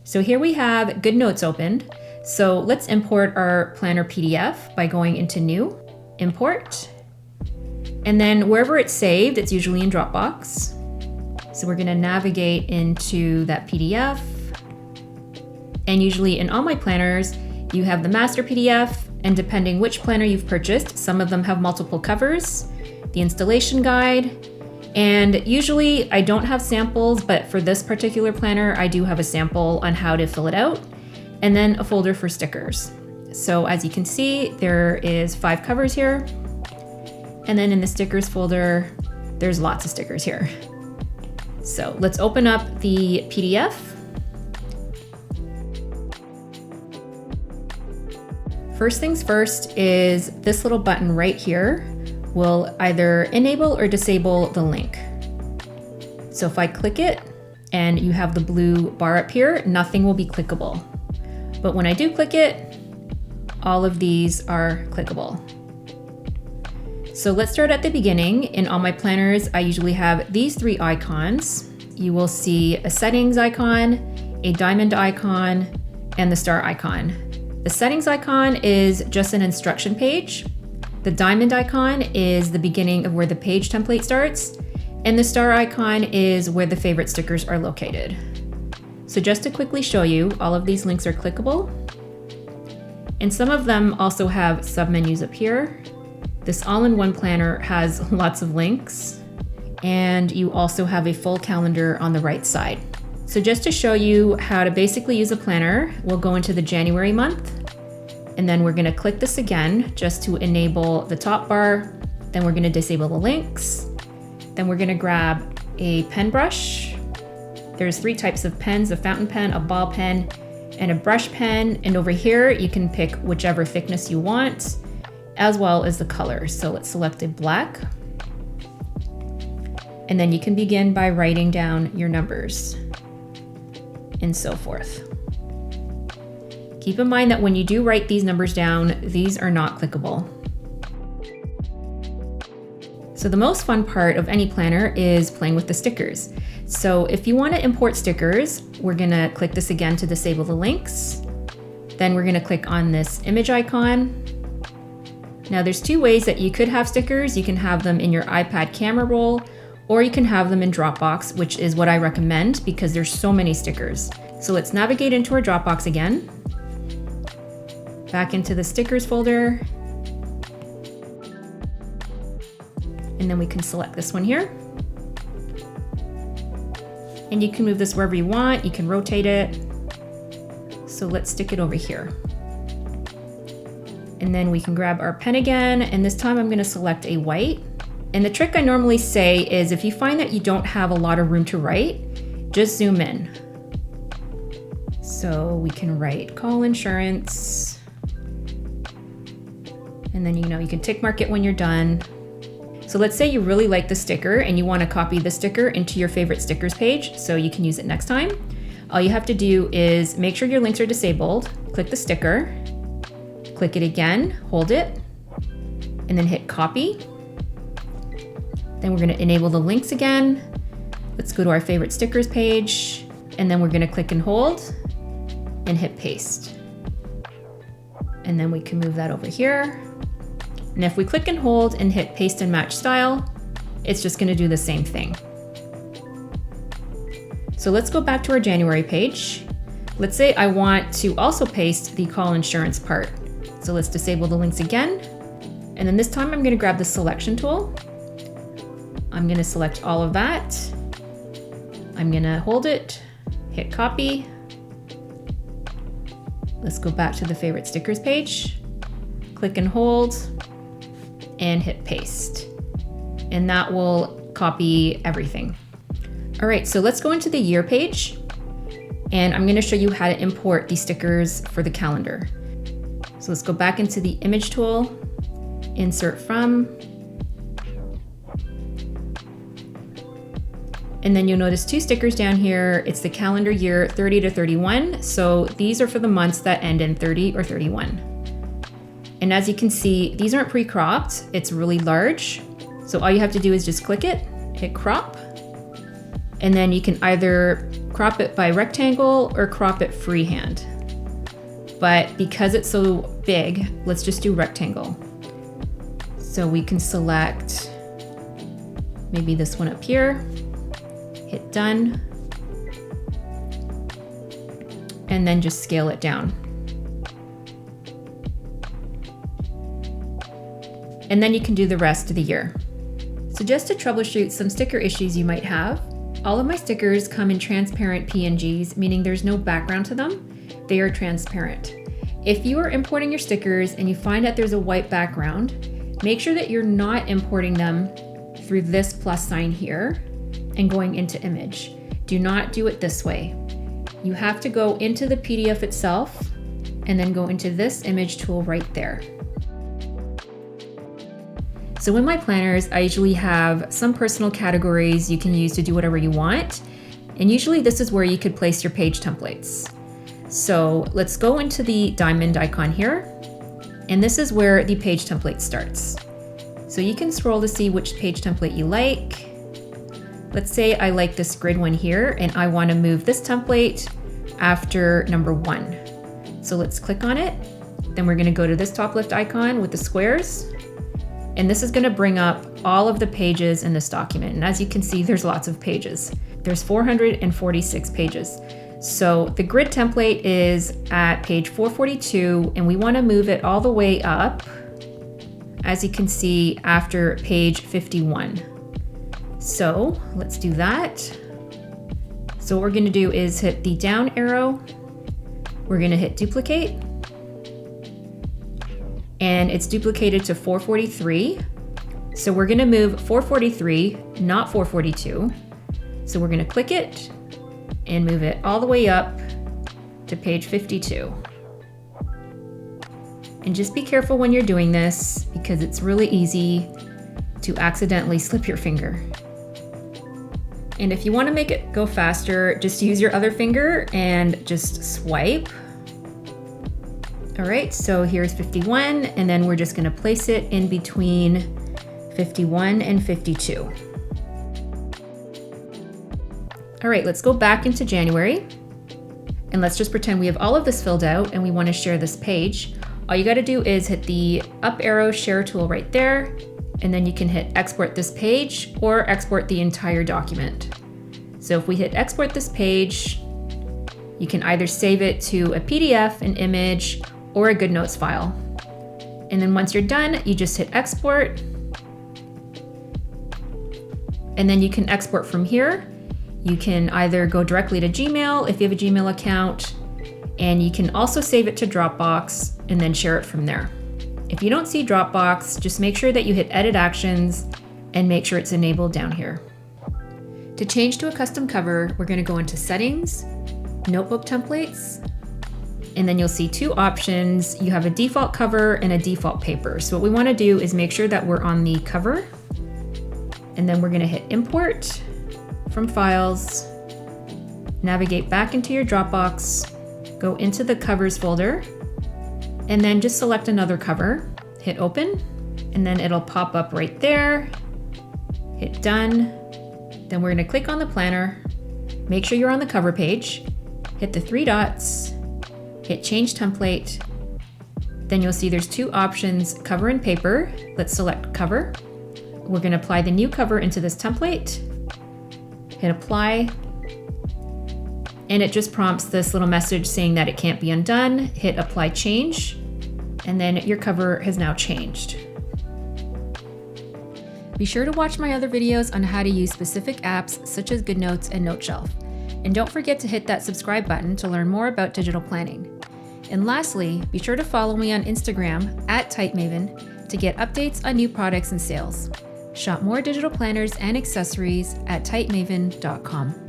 So here we have GoodNotes opened. So let's import our planner PDF by going into New, Import, and then wherever it's saved, it's usually in Dropbox. So we're gonna navigate into that PDF. And usually in all my planners, you have the master PDF, and depending which planner you've purchased, some of them have multiple covers, the installation guide, and usually I don't have samples, but for this particular planner, I do have a sample on how to fill it out, and then a folder for stickers. So as you can see, there is 5 covers here, and then in the stickers folder, there's lots of stickers here. So let's open up the PDF. First things first is this little button right here will either enable or disable the link. So if I click it and you have the blue bar up here, nothing will be clickable. But when I do click it, all of these are clickable. So let's start at the beginning. In all my planners, I usually have these 3 icons. You will see a settings icon, a diamond icon, and the star icon. The settings icon is just an instruction page. The diamond icon is the beginning of where the page template starts, and the star icon is where the favorite stickers are located. So just to quickly show you, all of these links are clickable, and some of them also have submenus up here. This all-in-one planner has lots of links, and you also have a full calendar on the right side. So just to show you how to basically use a planner, we'll go into the January month, and then we're gonna click this again just to enable the top bar. Then we're gonna disable the links. Then we're gonna grab a pen brush. There's 3 types of pens, a fountain pen, a ball pen, and a brush pen. And over here, you can pick whichever thickness you want, as well as the color. So let's select a black. And then you can begin by writing down your numbers and so forth. Keep in mind that when you do write these numbers down, these are not clickable. So the most fun part of any planner is playing with the stickers. So if you want to import stickers, we're gonna click this again to disable the links. Then we're gonna click on this image icon. Now there's 2 ways that you could have stickers. You can have them in your iPad camera roll, or you can have them in Dropbox, which is what I recommend because there's so many stickers. So let's navigate into our Dropbox again, back into the stickers folder, and then we can select this one here. And you can move this wherever you want, you can rotate it. So let's stick it over here. And then we can grab our pen again, and this time I'm gonna select a white. And the trick I normally say is if you find that you don't have a lot of room to write, just zoom in. So we can write call insurance. And then you can tick mark it when you're done. So let's say you really like the sticker and you want to copy the sticker into your favorite stickers page so you can use it next time. All you have to do is make sure your links are disabled, click the sticker, click it again, hold it, and then hit copy. Then we're going to enable the links again. Let's go to our favorite stickers page, and then we're going to click and hold and hit paste. And then we can move that over here. And if we click and hold and hit paste and match style, it's just going to do the same thing. So let's go back to our January page. Let's say I want to also paste the call insurance part. So let's disable the links again. And then this time I'm going to grab the selection tool. I'm going to select all of that. I'm going to hold it, hit copy. Let's go back to the favorite stickers page, click and hold, and hit paste. And that will copy everything. All right, so let's go into the year page, and I'm going to show you how to import the stickers for the calendar. So let's go back into the image tool, insert from, and then you'll notice 2 stickers down here. It's the calendar year 30 to 31. So these are for the months that end in 30 or 31. And as you can see, these aren't pre-cropped. It's really large. So all you have to do is just click it, hit crop, and then you can either crop it by rectangle or crop it freehand. But because it's so big, let's just do rectangle. So we can select maybe this one up here, hit done, and then just scale it down. And then you can do the rest of the year. So just to troubleshoot some sticker issues you might have, all of my stickers come in transparent PNGs, meaning there's no background to them. They are transparent. If you are importing your stickers and you find that there's a white background, make sure that you're not importing them through this plus sign here and going into image. Do not do it this way. You have to go into the PDF itself and then go into this image tool right there. So in my planners, I usually have some personal categories you can use to do whatever you want. And usually this is where you could place your page templates. So let's go into the diamond icon here. And this is where the page template starts. So you can scroll to see which page template you like. Let's say I like this grid one here and I want to move this template after number 1. So let's click on it. Then we're going to go to this top left icon with the squares. And this is going to bring up all of the pages in this document. And as you can see, there's lots of pages. There's 446 pages. So the grid template is at page 442, and we want to move it all the way up, as you can see, after page 51. So let's do that. So what we're going to do is hit the down arrow. We're going to hit duplicate. And it's duplicated to 443. So we're gonna move 443, not 442. So we're gonna click it and move it all the way up to page 52. And just be careful when you're doing this because it's really easy to accidentally slip your finger. And if you wanna make it go faster, just use your other finger and just swipe. All right, so here's 51, and then we're just gonna place it in between 51 and 52. All right, let's go back into January, and let's just pretend we have all of this filled out and we wanna share this page. All you gotta do is hit the up arrow share tool right there, and then you can hit export this page or export the entire document. So if we hit export this page, you can either save it to a PDF, an image, or a GoodNotes file. And then once you're done, you just hit export. And then you can export from here. You can either go directly to Gmail if you have a Gmail account, and you can also save it to Dropbox and then share it from there. If you don't see Dropbox, just make sure that you hit edit actions and make sure it's enabled down here. To change to a custom cover, we're gonna go into settings, notebook templates, and then you'll see two options. You have a default cover and a default paper. So what we want to do is make sure that we're on the cover, and then we're going to hit import from files, navigate back into your Dropbox, go into the covers folder, and then just select another cover, hit open, and then it'll pop up right there. Hit done. Then we're going to click on the planner, make sure you're on the cover page, hit the 3 dots, hit change template. Then you'll see there's two options, cover and paper. Let's select cover. We're gonna apply the new cover into this template. Hit apply. And it just prompts this little message saying that it can't be undone. Hit apply change. And then your cover has now changed. Be sure to watch my other videos on how to use specific apps such as GoodNotes and NoteShelf. And don't forget to hit that subscribe button to learn more about digital planning. And lastly, be sure to follow me on Instagram @TypeMaven to get updates on new products and sales. Shop more digital planners and accessories at typemaven.com.